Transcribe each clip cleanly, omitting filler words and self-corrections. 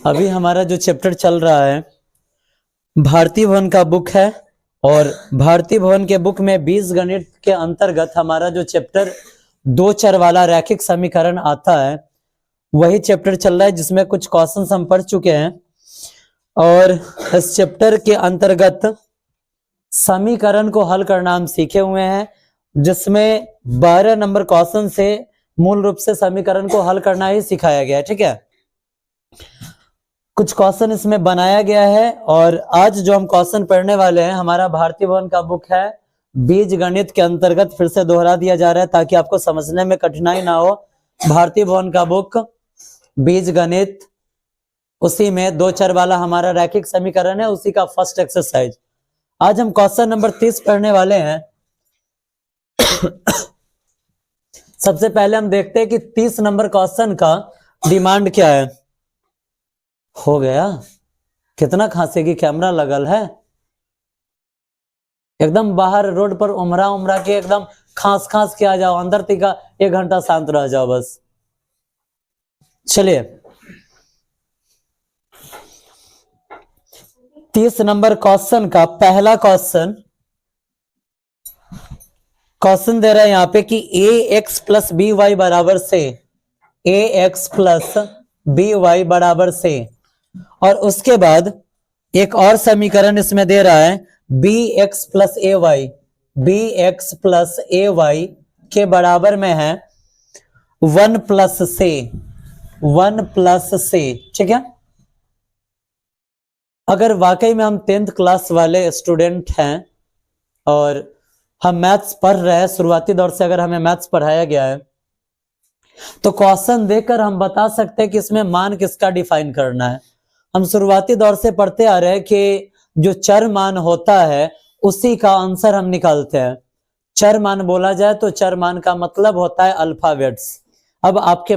अभी हमारा जो चैप्टर चल रहा है भारतीय भवन का बुक है, और भारतीय भवन के बुक में बीजगणित के अंतर्गत हमारा जो चैप्टर दो चर वाला रैखिक समीकरण आता है वही चैप्टर चल रहा है, जिसमें कुछ क्वेश्चन हम पढ़ चुके हैं। और इस चैप्टर के अंतर्गत समीकरण को हल करना हम सीखे हुए हैं, जिसमें 12 नंबर क्वेश्चन से मूल रूप से समीकरण को हल करना ही सिखाया गया है। ठीक है, कुछ क्वेश्चन इसमें बनाया गया है। और आज जो हम क्वेश्चन पढ़ने वाले हैं हमारा भारतीय भवन का बुक है बीजगणित के अंतर्गत, फिर से दोहरा दिया जा रहा है ताकि आपको समझने में कठिनाई ना हो। भारतीय भवन का बुक बीजगणित, उसी में दो चर वाला हमारा रैखिक समीकरण है, उसी का फर्स्ट एक्सरसाइज। आज हम क्वेश्चन नंबर 30 पढ़ने वाले हैं। सबसे पहले हम देखते हैं कि 30 नंबर क्वेश्चन का डिमांड क्या है। हो गया, कितना खांसी की कैमरा लगल है, एकदम बाहर रोड पर उमरा उमरा के एकदम खांस खांस के आ जाओ, अंदर टिका 1 घंटा शांत रह जाओ बस। चलिए 30 नंबर क्वेश्चन का पहला क्वेश्चन दे रहा है यहाँ पे कि ax प्लस बी वाई बराबर से, ax प्लस बी वाई बराबर से, और उसके बाद एक और समीकरण इसमें दे रहा है bx प्लस ए वाई, bx प्लस ए वाई के बराबर में है 1 प्लस से, 1 प्लस से। ठीक है, अगर वाकई में हम 10th क्लास वाले स्टूडेंट हैं और हम मैथ्स पढ़ रहे हैं, शुरुआती दौर से अगर हमें मैथ्स पढ़ाया गया है तो क्वेश्चन देखकर हम बता सकते हैं कि इसमें मान किसका डिफाइन करना है। हम शुरुआती दौर से पढ़ते आ रहे हैं कि जो चर मान होता है उसी का आंसर हम निकालते हैं। चर मान बोला जाए तो चर मान का मतलब होता है अल्फाबेट्स। अब आपके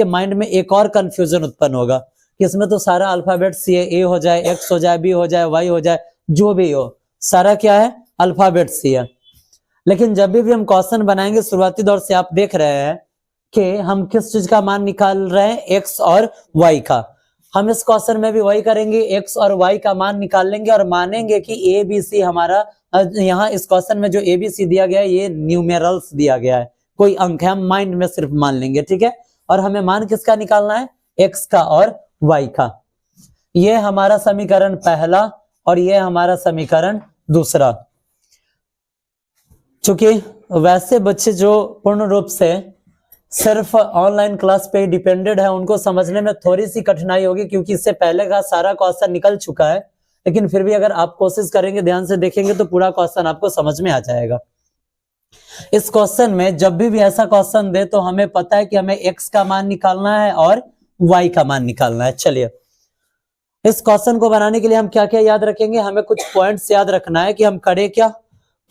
माइंड में एक और कंफ्यूजन उत्पन्न होगा कि इसमें तो सारा अल्फाबेट्स, ये ए हो जाए, एक्स हो जाए, बी हो जाए, वाई हो जाए, जो भी हो सारा क्या है, अल्फाबेट्स ही है। लेकिन जब भी हम क्वेश्चन बनाएंगे शुरुआती दौर से आप देख रहे हैं कि हम किस चीज का मान निकाल रहे हैं, एक्स और वाई का। हम इस क्वेश्चन में भी वही करेंगे, एक्स और वाई का मान निकाल लेंगे और मानेंगे कि ए बी सी हमारा, यहाँ इस क्वेश्चन में जो ए बी सी दिया गया है ये न्यूमेरल्स दिया गया है, कोई अंक है, हम माइंड में सिर्फ मान लेंगे। ठीक है, और हमें मान किसका निकालना है, एक्स का और वाई का। ये हमारा समीकरण पहला और ये हमारा समीकरण दूसरा। चूंकि वैसे बच्चे जो पूर्ण रूप से सिर्फ ऑनलाइन क्लास पे डिपेंडेड है उनको समझने में थोड़ी सी कठिनाई होगी, क्योंकि इससे पहले का सारा क्वेश्चन निकल चुका है। लेकिन फिर भी अगर आप कोशिश करेंगे, ध्यान से देखेंगे तो पूरा क्वेश्चन आपको समझ में आ जाएगा। इस क्वेश्चन में जब भी ऐसा क्वेश्चन दे तो हमें पता है कि हमें एक्स का मान निकालना है और वाई का मान निकालना है। चलिए इस क्वेश्चन को बनाने के लिए हम क्या क्या याद रखेंगे, हमें कुछ पॉइंट्स याद रखना है कि हम करें क्या।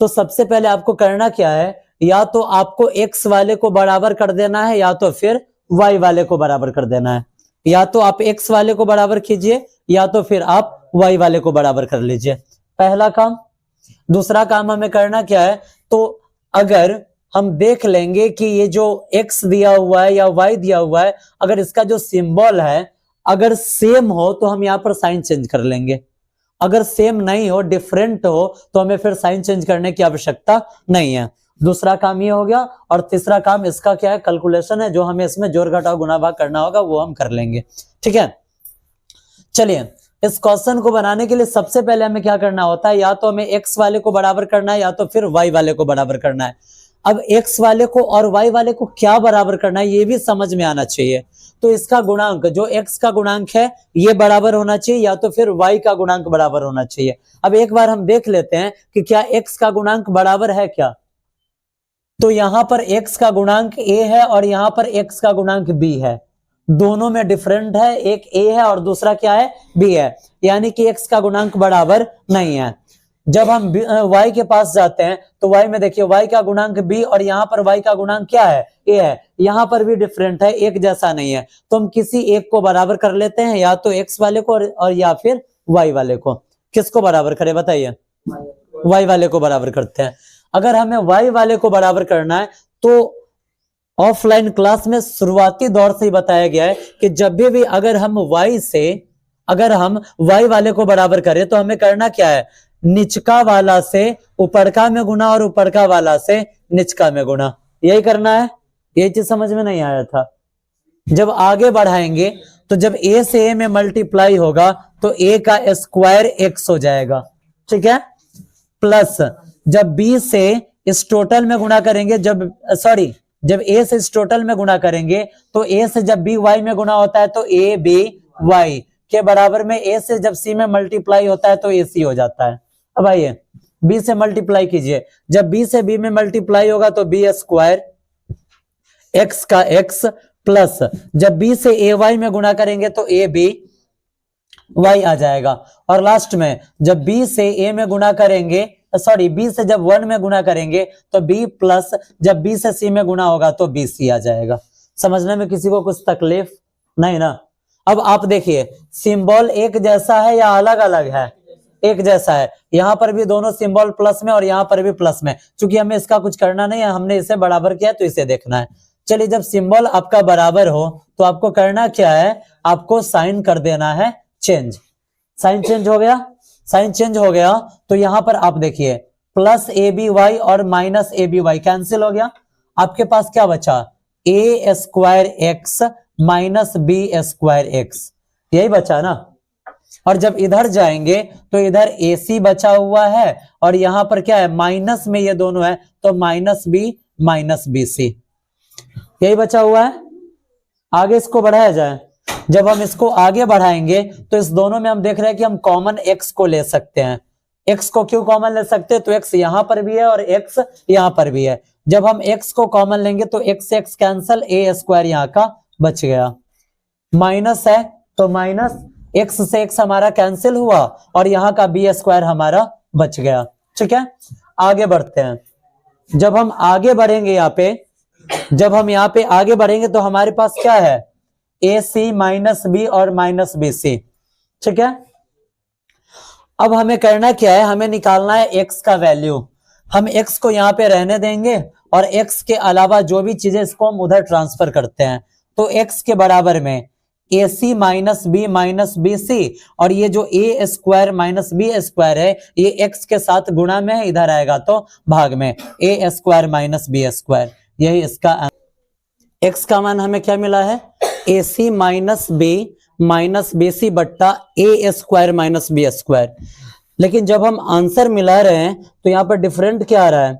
तो सबसे पहले आपको करना क्या है, या तो आपको एक्स वाले को बराबर कर देना है या तो फिर वाई वाले को बराबर कर देना है। या तो आप एक्स वाले को बराबर कीजिए या तो फिर आप वाई वाले को बराबर कर लीजिए, पहला काम। दूसरा काम हमें करना क्या है, तो अगर हम देख लेंगे कि ये जो एक्स दिया हुआ है या वाई दिया हुआ है, अगर इसका जो सिंबल है अगर सेम हो तो हम यहाँ पर साइन चेंज कर लेंगे। अगर सेम नहीं हो, डिफरेंट हो, तो हमें फिर साइन चेंज करने की आवश्यकता नहीं है। दूसरा काम ये हो गया। और तीसरा काम इसका क्या है, कैलकुलेशन है, जो हमें इसमें जोड़ घटाव गुणा भाग करना होगा वो हम कर लेंगे। ठीक है, चलिए इस क्वेश्चन को बनाने के लिए सबसे पहले हमें क्या करना होता है, या तो हमें एक्स वाले को बराबर करना है या तो फिर वाई वाले को बराबर करना है। अब एक्स वाले को और वाई वाले को क्या बराबर करना है ये भी समझ में आना चाहिए। तो इसका गुणांक, जो एक्स का गुणांक है ये बराबर होना चाहिए या तो फिर वाई का गुणांक बराबर होना चाहिए। अब एक बार हम देख लेते हैं कि क्या एक्स का गुणांक बराबर है क्या। तो यहां पर एक्स का गुणांक ए है और यहां पर एक्स का गुणांक बी है, दोनों में डिफरेंट है, एक ए है और दूसरा क्या है, बी है, यानी कि एक्स का गुणांक बराबर नहीं है। जब हम y के पास जाते हैं तो y में देखिए y का गुणांक b और यहाँ पर y का गुणांक क्या है, a है, यहाँ पर भी डिफरेंट है, एक जैसा नहीं है। तो हम किसी एक को बराबर कर लेते हैं, या तो x वाले को और या फिर y वाले को। किसको बराबर करें बताइए, y वाले को बराबर करते हैं। अगर हमें y वाले को बराबर करना है तो ऑफलाइन क्लास में शुरुआती दौर से ही बताया गया है कि जब भी अगर हम y वाले को बराबर करें तो हमें करना क्या है, निचका वाला से ऊपरका में गुना और ऊपरका वाला से निचका में गुना, यही करना है। ये चीज समझ में नहीं आया था। जब आगे बढ़ाएंगे तो जब a से a में मल्टीप्लाई होगा तो a का स्क्वायर x हो जाएगा, ठीक है, प्लस जब b से इस टोटल में गुना करेंगे, जब a से इस टोटल में गुना करेंगे तो a से जब b y में गुना होता है तो a b y के बराबर में a से जब c में मल्टीप्लाई होता है तो a c हो जाता है। अब आइए b से मल्टीप्लाई कीजिए, जब b से b में मल्टीप्लाई होगा तो b स्क्वायर x का x प्लस जब b से a y में गुना करेंगे तो a b y आ जाएगा, और लास्ट में जब b से a में गुना करेंगे b से जब 1 में गुना करेंगे तो b प्लस जब b से c में गुना होगा तो b c आ जाएगा। समझने में किसी को कुछ तकलीफ नहीं ना। अब आप देखिए सिंबल एक जैसा है या अलग अलग है, एक जैसा है। यहां पर भी दोनों सिंबल प्लस में और यहां पर भी प्लस में, क्योंकि हमें इसका कुछ करना नहीं है, हमने इसे बराबर किया तो इसे देखना है। चलिए जब सिंबल आपका बराबर हो तो आपको करना क्या है, आपको साइन कर देना है चेंज। साइन चेंज हो गया, साइन चेंज हो गया तो यहां पर आप देखिए प्लस ए बी वाई और minus A B Y cancel हो गया, आपके पास क्या बचा, A square X minus B square X, यही बचा ना। और जब इधर जाएंगे तो इधर ए सी बचा हुआ है और यहां पर क्या है, माइनस में ये दोनों है तो माइनस बी सी, यही बचा हुआ है। आगे इसको बढ़ाया जाए, जब हम इसको आगे बढ़ाएंगे तो इस दोनों में हम देख रहे हैं कि हम कॉमन x को ले सकते हैं। x को क्यों कॉमन ले सकते हैं, तो x यहां पर भी है और x यहां पर भी है। जब हम x को कॉमन लेंगे तो x से x कैंसल, a स्क्वायर यहां का बच गया, माइनस है तो माइनस x से x हमारा कैंसिल हुआ और यहां का b स्क्वायर हमारा बच गया, ठीक है। आगे बढ़ते हैं, जब हम आगे बढ़ेंगे यहाँ पे आगे बढ़ेंगे तो हमारे पास क्या है, ए सी माइनस बी और माइनस बी सी, ठीक है। अब हमें करना क्या है, हमें निकालना है x का वैल्यू। हम x को यहाँ पे रहने देंगे और x के अलावा जो भी चीजें इसको हम उधर ट्रांसफर करते हैं, तो x के बराबर में ए सी माइनस बी सी, और ये जो ए स्क्वायर माइनस बी स्क्वायर है ये x के साथ गुणा में है, इधर आएगा तो भाग में, a square minus B square, यही इसका x का मान हमें क्या मिला है, ए सी माइनस बी सी बट्टा ए स्क्वायर माइनस बी स्क्वायर। लेकिन जब हम आंसर मिला रहे हैं तो यहाँ पर डिफरेंट क्या आ रहा है,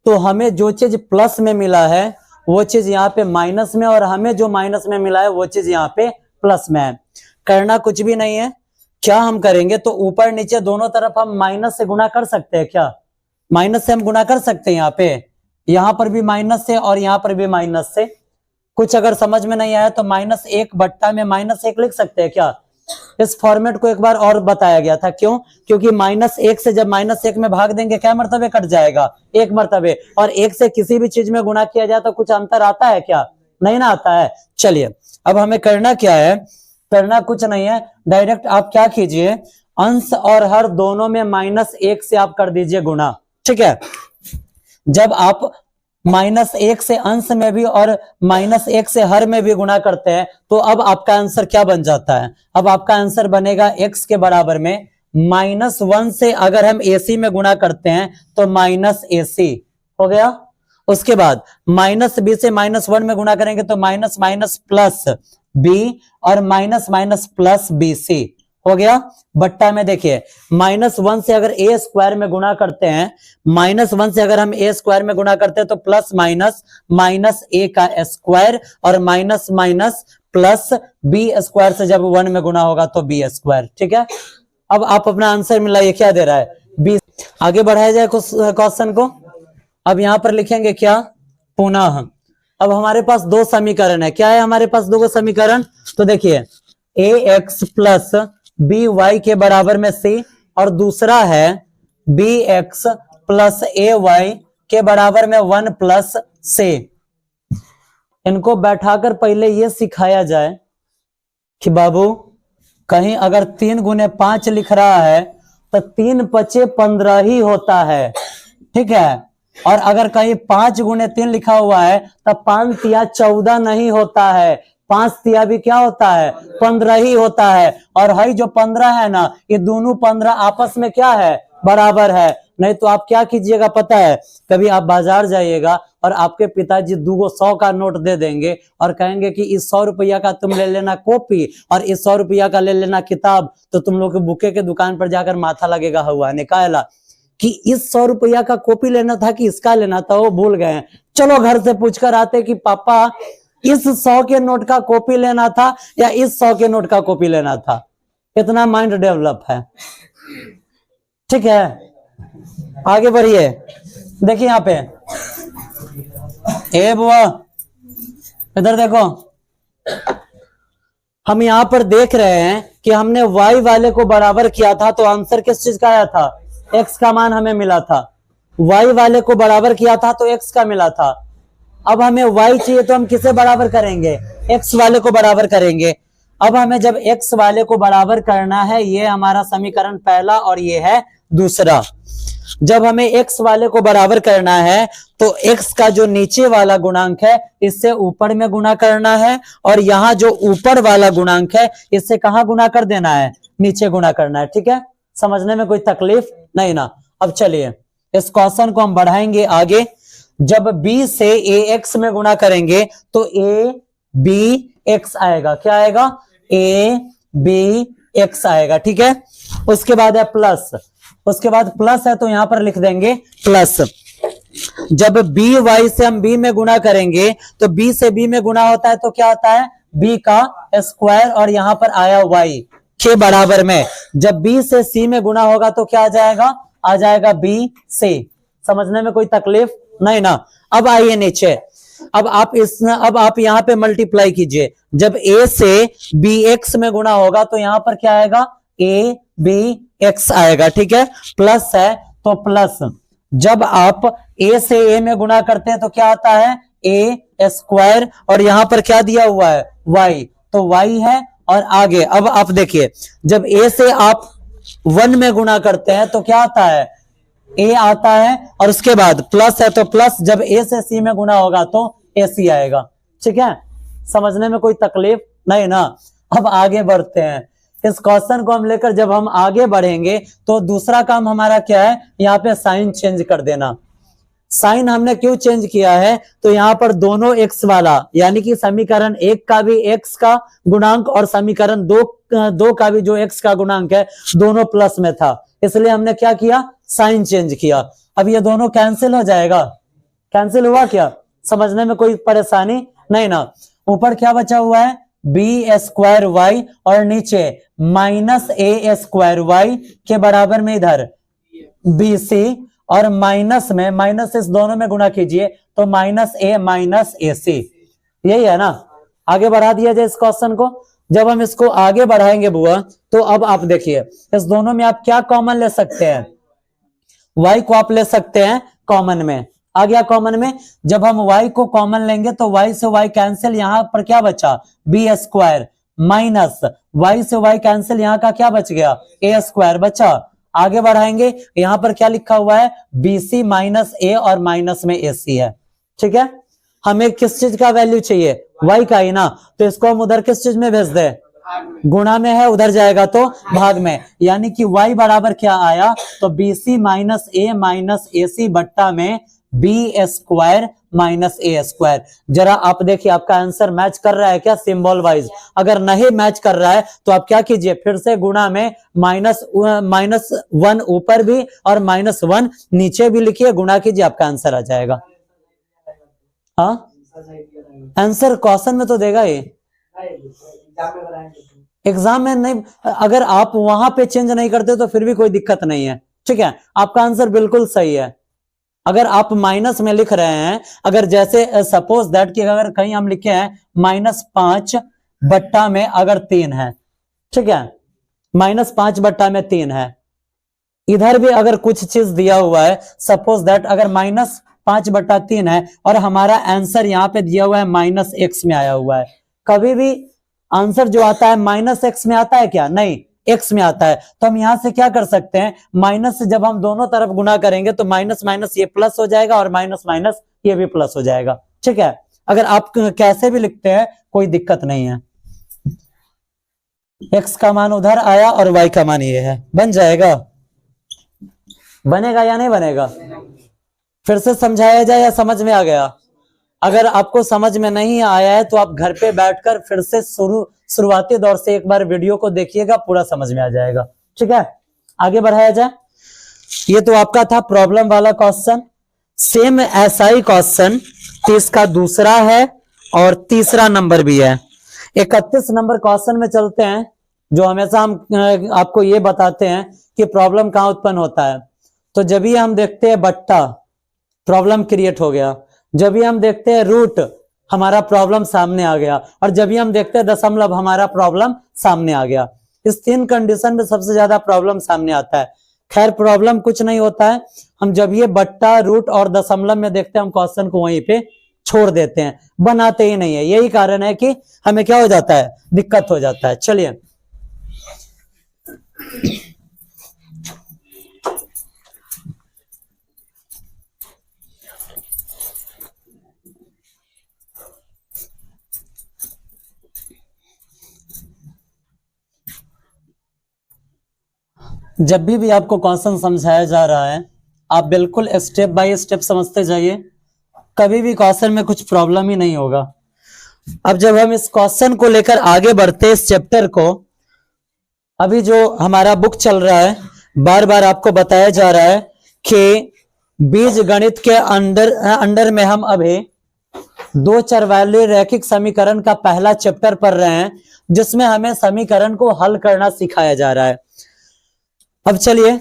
तो हमें जो चीज प्लस में मिला है वो चीज यहाँ पे माइनस में, और हमें जो माइनस में मिला है वो चीज यहाँ पे प्लस में है। करना कुछ भी नहीं है, क्या हम करेंगे तो ऊपर नीचे दोनों तरफ हम माइनस से गुणा कर सकते हैं, क्या माइनस से हम गुणा कर सकते हैं, यहाँ पे यहाँ पर भी माइनस से और यहाँ पर भी माइनस से। कुछ अगर समझ में नहीं आया तो माइनस एक बट्टा में माइनस एक लिख सकते हैं क्या। इस फॉर्मेट को एक बार और बताया गया था, क्यों, क्योंकि माइनस एक से जब माइनस एक में भाग देंगे क्या मर्तबे कट जाएगा, एक मर्तबे, और एक से किसी भी चीज में गुणा किया जाए तो कुछ अंतर आता है क्या, नहीं ना आता है। चलिए अब हमें करना क्या है, करना कुछ नहीं है, डायरेक्ट आप क्या कीजिए, अंश और हर दोनों में माइनस एक से आप कर दीजिए गुणा, ठीक है। जब आप माइनस एक से अंश में भी और माइनस एक से हर में भी गुणा करते हैं तो अब आपका आंसर क्या बन जाता है, अब आपका आंसर बनेगा x के बराबर में -1 से अगर हम ac में गुणा करते हैं तो माइनस ac हो गया। उसके बाद माइनस b से -1 में गुणा करेंगे तो माइनस माइनस प्लस b और माइनस माइनस प्लस bc हो गया। बट्टा में देखिए -1 से अगर a स्क्वायर में गुणा करते हैं, -1 से अगर हम a स्क्वायर में गुणा करते हैं तो प्लस माइनस माइनस a का स्क्वायर और minus minus plus b square से जब 1 में गुणा होगा तो b स्क्वायर, ठीक है। अब आप अपना आंसर मिलाइए, क्या दे रहा है b। आगे बढ़ाया जाए क्वेश्चन को। अब यहां पर लिखेंगे क्या, पुनः। अब हमारे पास दो समीकरण है, क्या है हमारे पास दो समीकरण, तो देखिए ax प्लस बी वाई के बराबर में c और दूसरा है बी एक्स प्लस ए वाई के बराबर में 1 प्लस c। इनको बैठाकर पहले ये सिखाया जाए कि बाबू कहीं अगर 3 गुने 5 लिख रहा है तो 3 × 5 = 15 ही होता है, ठीक है। और अगर कहीं 5 गुणे 3 लिखा हुआ है तब 5 तिया 14 नहीं होता है, 5 तिया भी क्या होता है 15 ही होता है। और हई जो 15 है ना, ये दोनों 15 आपस में क्या है बराबर है। नहीं तो आप क्या कीजिएगा पता है, कभी आप बाजार जाइएगा और आपके पिताजी 2 100 का नोट दे देंगे और कहेंगे कि इस 100 रुपया का तुम ले लेना कॉपी और इस 100 रुपया का ले लेना किताब, तो तुम लोग के बुके के दुकान पर जाकर माथा लगेगा हुआ निकाला कि इस 100 रुपया का कॉपी लेना था कि इसका लेना था, वो भूल गए हैं। चलो घर से पूछकर आते कि पापा इस 100 के नोट का कॉपी लेना था या इस 100 के नोट का कॉपी लेना था। इतना माइंड डेवलप है, ठीक है। आगे बढ़िए, देखिए यहाँ पे ए बुआ इधर देखो, हम यहाँ पर देख रहे हैं कि हमने y वाले को बराबर किया था तो आंसर किस चीज का आया था, x का मान हमें मिला था। y वाले को बराबर किया था तो x का मिला था। अब हमें y चाहिए तो हम किसे बराबर करेंगे, x वाले को बराबर करेंगे। अब हमें जब x वाले को बराबर करना है, ये हमारा समीकरण पहला और ये है दूसरा। जब हमें x वाले को बराबर करना है तो x का जो नीचे वाला गुणांक है इससे ऊपर में गुणा करना है, और यहाँ जो ऊपर वाला गुणांक है इससे कहाँ गुणा कर देना है, नीचे गुणा करना है। ठीक है, समझने में कोई तकलीफ नहीं ना। अब चलिए इस क्वेश्चन को हम बढ़ाएंगे आगे। जब b से ax में गुणा करेंगे तो a b x आएगा। क्या आएगा, a b x आएगा। ठीक है, उसके बाद है प्लस, उसके बाद प्लस है तो यहां पर लिख देंगे प्लस। जब b y से हम b में गुणा करेंगे तो b से b में गुणा होता है तो क्या होता है b का स्क्वायर, और यहां पर आया y के बराबर में। जब b से c में गुणा होगा तो क्या आ जाएगा, आ जाएगा b से। समझने में कोई तकलीफ नहीं ना। अब आइए नीचे, अब आप यहाँ पे मल्टीप्लाई कीजिए। जब a से bx में गुणा होगा तो यहां पर क्या आएगा, a b x आएगा। ठीक है, प्लस है तो प्लस। जब आप a से a में गुणा करते हैं तो क्या आता है a स्क्वायर, और यहां पर क्या दिया हुआ है y, तो y है। और आगे अब आप देखिए, जब a से आप 1 में गुणा करते हैं तो क्या आता है a आता है, और उसके बाद प्लस है तो प्लस। जब a से c में गुणा होगा तो ac आएगा। ठीक है, समझने में कोई तकलीफ नहीं ना। अब आगे बढ़ते हैं। इस क्वेश्चन को हम लेकर जब हम आगे बढ़ेंगे तो दूसरा काम हमारा क्या है, यहाँ पे साइन चेंज कर देना। साइन हमने क्यों चेंज किया है, तो यहाँ पर दोनों x वाला यानी कि समीकरण 1 का भी x का गुणांक और समीकरण 2 का भी जो x का गुणांक है दोनों प्लस में था, इसलिए हमने क्या किया, साइन चेंज किया। अब ये दोनों कैंसिल हो जाएगा। कैंसिल हुआ क्या, समझने में कोई परेशानी नहीं ना। ऊपर क्या बचा हुआ है, b स्क्वायर y, और नीचे माइनस a स्क्वायर y के बराबर में इधर bc, और माइनस में माइनस इस दोनों में गुणा कीजिए तो माइनस a माइनस ac। यही है ना। आगे बढ़ा दिया जाए इस क्वेश्चन को। जब हम इसको आगे बढ़ाएंगे बुआ तो अब आप देखिए, इस दोनों में आप क्या कॉमन ले सकते हैं, y को आप ले सकते हैं कॉमन में। आ गया कॉमन में। जब हम y को कॉमन लेंगे तो y से y कैंसिल, यहां पर क्या बचा b स्क्वायर, माइनस y से y कैंसिल, यहां का क्या बच गया a स्क्वायर बचा। आगे बढ़ाएंगे, यहां पर क्या लिखा हुआ है bc माइनस a, और माइनस में ac है। ठीक है, हमें किस चीज का वैल्यू चाहिए, y का ही ना, तो इसको हम उधर किस चीज में भेज दे, गुणा में है, उधर जाएगा तो भाग में। यानी कि y बराबर क्या आया, तो bc minus a minus ac बट्टा में b square minus a square. जरा आप देखिए आपका आंसर मैच कर रहा है क्या सिंबल वाइज। अगर नहीं मैच कर रहा है तो आप क्या कीजिए, फिर से गुणा में माइनस 1 ऊपर भी और माइनस 1 नीचे भी लिखिए, गुणा कीजिए, आपका आंसर आ जाएगा। हाँ, आंसर क्वेश्चन में तो देगा ही, एग्जाम में नहीं। अगर आप वहां पे चेंज नहीं करते तो फिर भी कोई दिक्कत नहीं है। ठीक है, आपका आंसर बिल्कुल सही है। अगर आप माइनस में लिख रहे हैं, अगर जैसे सपोज दैट कि अगर कहीं हम लिखे हैं -5 बट्टा में अगर 3 है, ठीक है, -5 बट्टा में 3 है, इधर भी अगर कुछ चीज दिया हुआ है, सपोज दैट अगर -5 बट्टा 3 है और हमारा आंसर यहाँ पे दिया हुआ है -x में आया हुआ है। कभी भी आंसर जो आता है -x में आता है क्या, नहीं, एक्स में आता है। तो हम यहां से क्या कर सकते हैं, माइनस से जब हम दोनों तरफ गुना करेंगे तो माइनस माइनस ये प्लस हो जाएगा और माइनस माइनस ये भी प्लस हो जाएगा। ठीक है, अगर आप कैसे भी लिखते हैं कोई दिक्कत नहीं है। एक्स का मान उधर आया और वाई का मान ये है, बन जाएगा, बनेगा या नहीं बनेगा? फिर से समझाया जाए या समझ में आ गया? अगर आपको समझ में नहीं आया है तो आप घर पे बैठकर फिर से शुरुआती दौर से एक बार वीडियो को देखिएगा, पूरा समझ में आ जाएगा। ठीक है, आगे बढ़ाया जाए। ये तो आपका था प्रॉब्लम वाला क्वेश्चन। सेम ऐसा ही क्वेश्चन 30 का दूसरा है और तीसरा नंबर भी है। 31 नंबर क्वेश्चन में चलते हैं, जो हमेशा हम आपको ये बताते हैं कि प्रॉब्लम कहां उत्पन्न होता है। तो जब भी हम देखते हैं बट्टा, प्रॉब्लम क्रिएट हो गया। जब भी हम देखते हैं रूट, हमारा प्रॉब्लम सामने आ गया। और जब भी हम देखते हैं दशमलव, हमारा प्रॉब्लम सामने आ गया। इस 3 कंडीशन में सबसे ज्यादा प्रॉब्लम सामने आता है। खैर प्रॉब्लम कुछ नहीं होता है, हम जब ये बट्टा, रूट और दशमलव में देखते हैं हम क्वेश्चन को वहीं पे छोड़ देते हैं, बनाते ही नहीं है। यही कारण है कि हमें क्या हो जाता है, दिक्कत हो जाता है। चलिए जब भी आपको क्वेश्चन समझाया जा रहा है आप बिल्कुल स्टेप बाय स्टेप समझते जाइए, कभी भी क्वेश्चन में कुछ प्रॉब्लम ही नहीं होगा। अब जब हम इस क्वेश्चन को लेकर आगे बढ़ते हैं, इस चैप्टर को, अभी जो हमारा बुक चल रहा है, बार बार आपको बताया जा रहा है कि बीज गणित के अंडर में हम अभी 2 चर वाले रैखिक समीकरण का पहला चैप्टर पढ़ रहे हैं, जिसमें हमें समीकरण को हल करना सिखाया जा रहा है। अब चलिए,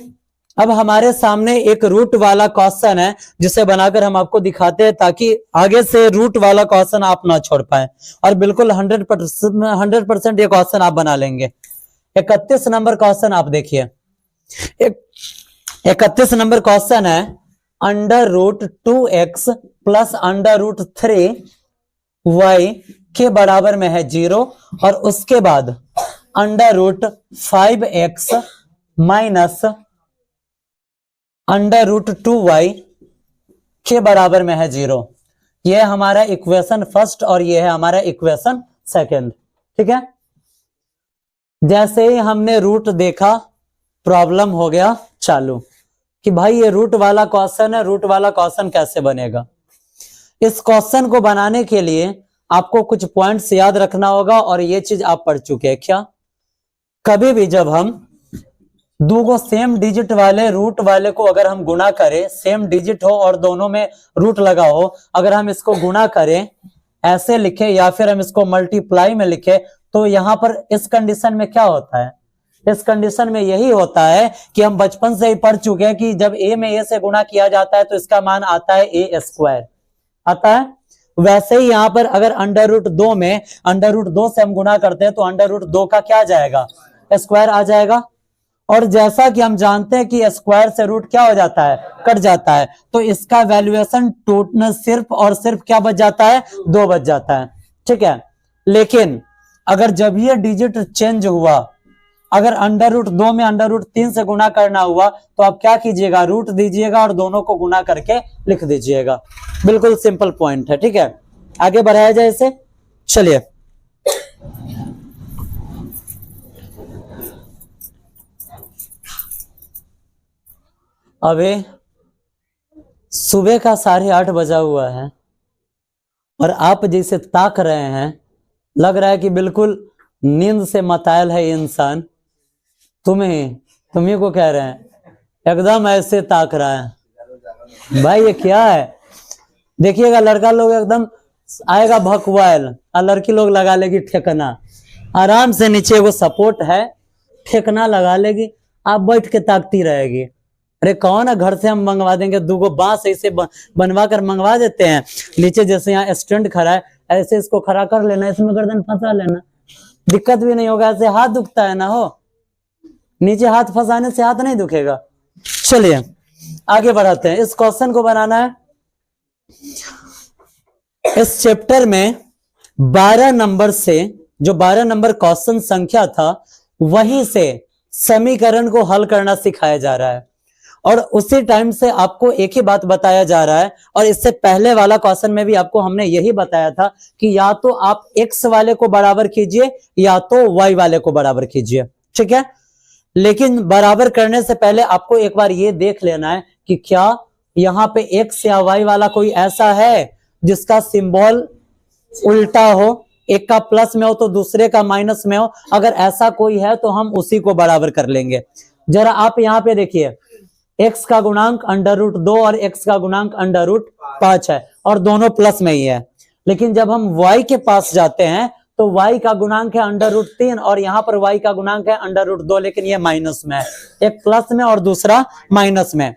अब हमारे सामने एक रूट वाला क्वेश्चन है जिसे बनाकर हम आपको दिखाते हैं, ताकि आगे से रूट वाला क्वेश्चन आप ना छोड़ पाए और बिल्कुल 100% ये क्वेश्चन आप बना लेंगे। 31 नंबर क्वेश्चन आप देखिए। 31 नंबर क्वेश्चन है, √2x प्लस √3y के बराबर में है 0 और उसके बाद √5x माइनस √2y के बराबर में है 0। यह हमारा इक्वेशन फर्स्ट और यह है हमारा इक्वेशन सेकंड। ठीक है, जैसे ही हमने रूट देखा प्रॉब्लम हो गया चालू कि भाई ये रूट वाला क्वेश्चन है, रूट वाला क्वेश्चन कैसे बनेगा। इस क्वेश्चन को बनाने के लिए आपको कुछ पॉइंट्स याद रखना होगा और ये चीज आप पढ़ चुके हैं क्या। कभी भी जब हम दो को सेम डिजिट वाले रूट वाले को अगर हम गुणा करें, सेम डिजिट हो और दोनों में रूट लगा हो, अगर हम इसको गुणा करें, ऐसे लिखे या फिर हम इसको मल्टीप्लाई में लिखे, तो यहां पर इस कंडीशन में क्या होता है, इस कंडीशन में यही होता है कि हम बचपन से ही पढ़ चुके हैं कि जब a में a से गुणा किया जाता है तो इसका मान आता है a² आता है। वैसे ही यहां पर अगर √2 में √2 से हम गुणा करते हैं तो √2 का क्या आ जाएगा, स्क्वायर आ जाएगा। और जैसा कि हम जानते हैं कि स्क्वायर से रूट क्या हो जाता है, कट जाता है, तो इसका वैल्यूएशन टोटल सिर्फ और सिर्फ क्या बच जाता है, 2 बच जाता है। ठीक है, लेकिन अगर जब ये डिजिट चेंज हुआ, अगर √2 में √3 से गुणा करना हुआ, तो आप क्या कीजिएगा, रूट दीजिएगा और दोनों को गुणा करके लिख दीजिएगा। बिल्कुल सिंपल पॉइंट है। ठीक है, आगे बढ़ाया जाए इसे। चलिए अभी सुबह का 8:30 बजा हुआ है और आप जैसे ताक रहे हैं, लग रहा है कि बिल्कुल नींद से मतायल है इंसान। तुम्ही को कह रहे हैं, एकदम ऐसे ताक रहा है। भाई ये क्या है, देखिएगा लड़का लोग एकदम आएगा भकवायल और लड़की लोग लगा लेगी ठेकना। आराम से नीचे वो सपोर्ट है, ठेकना लगा लेगी, आप बैठ के ताकती रहेगी। अरे कौन है, घर से हम मंगवा देंगे, 2 बांस ऐसे बनवा कर मंगवा देते हैं। नीचे जैसे यहाँ स्टैंड खड़ा है, ऐसे इसको खड़ा कर लेना, इसमें गर्दन फंसा लेना, दिक्कत भी नहीं होगा। ऐसे हाथ दुखता है ना हो, नीचे हाथ फंसाने से हाथ नहीं दुखेगा। चलिए आगे बढ़ाते हैं। इस क्वेश्चन को बनाना है, इस चैप्टर में 12 नंबर से, जो 12 नंबर क्वेश्चन संख्या था, वहीं से समीकरण को हल करना सिखाया जा रहा है। और उसी टाइम से आपको एक ही बात बताया जा रहा है, और इससे पहले वाला क्वेश्चन में भी आपको हमने यही बताया था कि या तो आप x वाले को बराबर कीजिए या तो y वाले को बराबर कीजिए, ठीक है। लेकिन बराबर करने से पहले आपको एक बार ये देख लेना है कि क्या यहाँ पे x या y वाला कोई ऐसा है जिसका सिंबल उल्टा हो, एक का प्लस में हो तो दूसरे का माइनस में हो। अगर ऐसा कोई है तो हम उसी को बराबर कर लेंगे। जरा आप यहाँ पे देखिए, x का गुणांक √2 और x का गुणांक √5 है और दोनों प्लस में ही है। लेकिन जब हम y के पास जाते हैं तो y का गुणांक है √3 और यहाँ पर y का गुणांक है √2, लेकिन ये माइनस में है, एक प्लस में और दूसरा माइनस में,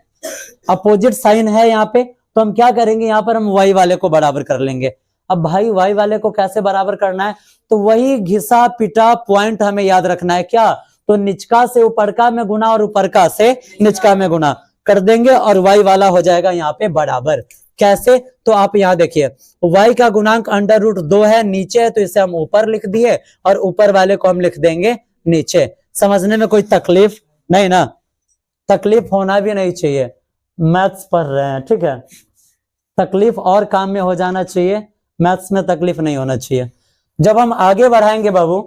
अपोजिट साइन है यहाँ पे। तो हम क्या करेंगे, यहाँ पर हम y वाले को बराबर कर लेंगे। अब भाई y वाले को कैसे बराबर करना है, तो वही घिसा पिटा पॉइंट हमें याद रखना है। क्या, तो निचका से ऊपरका में गुना और ऊपरका से निचका में गुना कर देंगे और y वाला हो जाएगा यहाँ पे बराबर। कैसे, तो आप यहाँ देखिए, y का गुणांक √2 है, नीचे है तो इसे हम ऊपर लिख दिए और ऊपर वाले को हम लिख देंगे नीचे। समझने में कोई तकलीफ नहीं ना, तकलीफ होना भी नहीं चाहिए, मैथ्स पढ़ रहे हैं, ठीक है। तकलीफ और काम में हो जाना चाहिए, मैथ्स में तकलीफ नहीं होना चाहिए। जब हम आगे बढ़ाएंगे बाबू,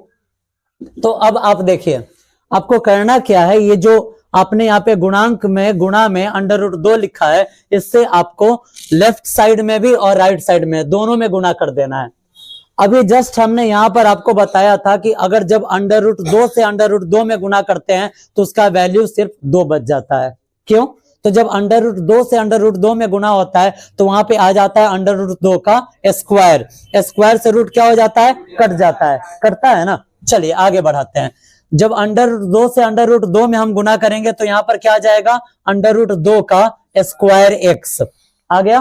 तो अब आप देखिए आपको करना क्या है, ये जो आपने यहाँ पे गुणांक में गुणा में √2 लिखा है, इससे आपको लेफ्ट साइड में भी और राइट साइड में दोनों में गुणा कर देना है। अभी जस्ट हमने यहाँ पर आपको बताया था कि अगर जब √2 से √2 में गुणा करते हैं तो उसका वैल्यू सिर्फ 2 बच जाता है। क्यों, तो जब √2 से √2 में गुणा होता है तो वहां पे आ जाता है √2 का स्क्वायर, स्क्वायर से रूट क्या हो जाता है, कट जाता है, कटता है ना। चलिए आगे बढ़ाते हैं। जब √2 से √2 में हम गुणा करेंगे तो यहाँ पर क्या आ जाएगा, √2 का स्क्वायर x आ गया,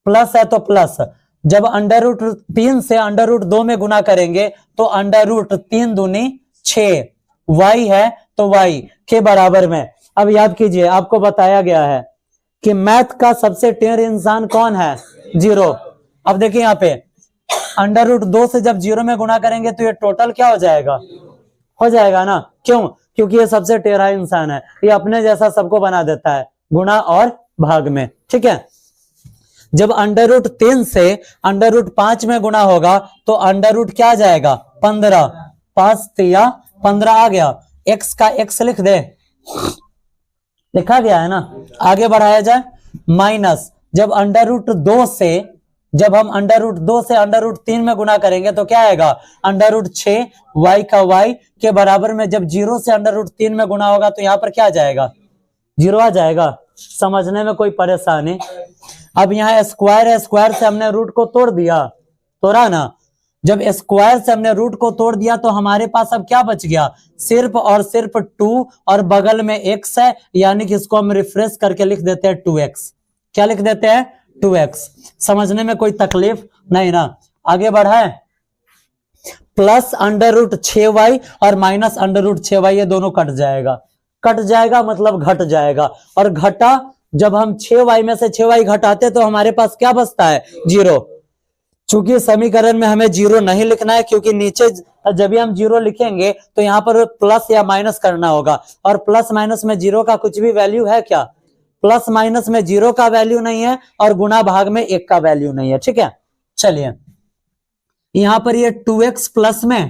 प्लस है तो प्लस। जब √3 से √2 में गुणा करेंगे तो √3 दूनी 6, y है तो y के बराबर में। अब याद कीजिए, आपको बताया गया है कि मैथ का सबसे टेढ़ इंसान कौन है, 0। अब देखिए यहाँ पे √2 से जब 0 में गुणा करेंगे तो ये टोटल क्या हो जाएगा, हो जाएगा ना। क्यों, क्योंकि ये सबसे टेढ़ा इंसान है, ये अपने जैसा सबको बना देता है गुणा और भाग में, ठीक है। जब √3 से √5 में गुणा होगा तो √ क्या आ जाएगा, 15, 5 या 15 आ गया। x का x लिख दे, लिखा गया है ना। आगे बढ़ाया जाए, माइनस जब √2 से जब हम √2 से √3 में गुणा करेंगे तो क्या आएगा, √6 y का y के बराबर में। जब 0 से √3 में गुणा होगा तो यहाँ पर क्या आ जाएगा, 0 आ जाएगा। समझने में कोई परेशानी। अब यहाँ स्क्वायर है, स्क्वायर से हमने रूट को तोड़ दिया, तोड़ा ना। जब स्क्वायर से हमने रूट को तोड़ दिया तो हमारे पास अब क्या बच गया, सिर्फ और सिर्फ 2 और बगल में x है, यानी कि इसको हम रिफ्रेश करके लिख देते हैं 2x। क्या लिख देते हैं, 2x। समझने में कोई तकलीफ नहीं ना। आगे बढ़ाएं, प्लस √6y और माइनस √6y, ये दोनों कट जाएगा, कट जाएगा मतलब घट जाएगा। और घटा, जब हम 6y में से 6y घटाते तो हमारे पास क्या बचता है, 0। चूंकि समीकरण में हमें 0 नहीं लिखना है, क्योंकि नीचे जब भी हम 0 लिखेंगे तो यहाँ पर प्लस या माइनस करना होगा, और प्लस माइनस में 0 का कुछ भी वैल्यू है क्या, प्लस माइनस में 0 का वैल्यू नहीं है और गुणा भाग में 1 का वैल्यू नहीं है, ठीक है। चलिए यहाँ पर ये 2x प्लस में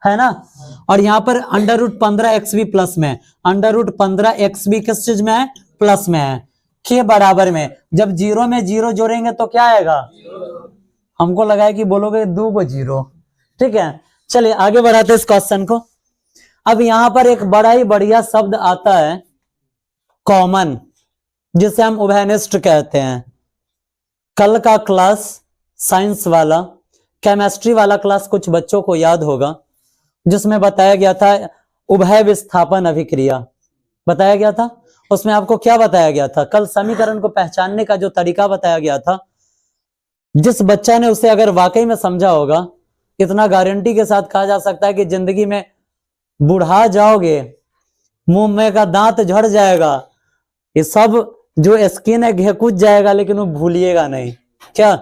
है ना, और यहाँ पर √15x भी प्लस में, √15x भी किस चीज में है, प्लस में है, के बराबर में। जब 0 में 0 जोड़ेंगे तो क्या आएगा, हमको लगा है कि बोलोगे 2 को 0, ठीक है। चलिए आगे बढ़ाते इस क्वेश्चन को। अब यहाँ पर एक बड़ा ही बढ़िया शब्द आता है, कॉमन, जिसे हम उभयनिष्ठ कहते हैं। कल का क्लास साइंस वाला, केमिस्ट्री वाला क्लास कुछ बच्चों को याद होगा, जिसमें बताया गया था उभय विस्थापन अभिक्रिया बताया गया था। उसमें आपको क्या बताया गया था, कल समीकरण को पहचानने का जो तरीका बताया गया था, जिस बच्चा ने उसे अगर वाकई में समझा होगा, इतना गारंटी के साथ कहा जा सकता है कि जिंदगी में बुढ़ा जाओगे, मुंह में का दांत झड़ जाएगा, ये सब जो स्किन है घेकुच जाएगा, लेकिन वो भूलिएगा नहीं। क्या,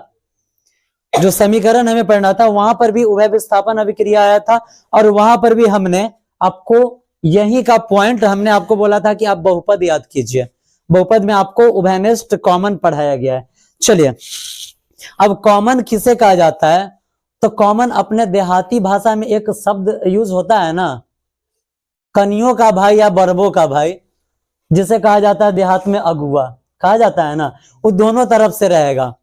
जो समीकरण हमें पढ़ना था वहां पर भी उभय विस्थापन अभिक्रिया आया था, और वहां पर भी हमने आपको यही का पॉइंट हमने आपको बोला था कि आप बहुपद याद कीजिए। बहुपद में आपको उभयनिष्ठ कॉमन पढ़ाया गया है। चलिए, अब कॉमन किसे कहा जाता है? तो कॉमन अपने देहाती भाषा में एक शब्द यूज होता है ना, कनियों का भाई या बरबों का भाई, जिसे कहा जाता है देहात में अगुआ कहा जाता है ना, वो दोनों तरफ से रहेगा।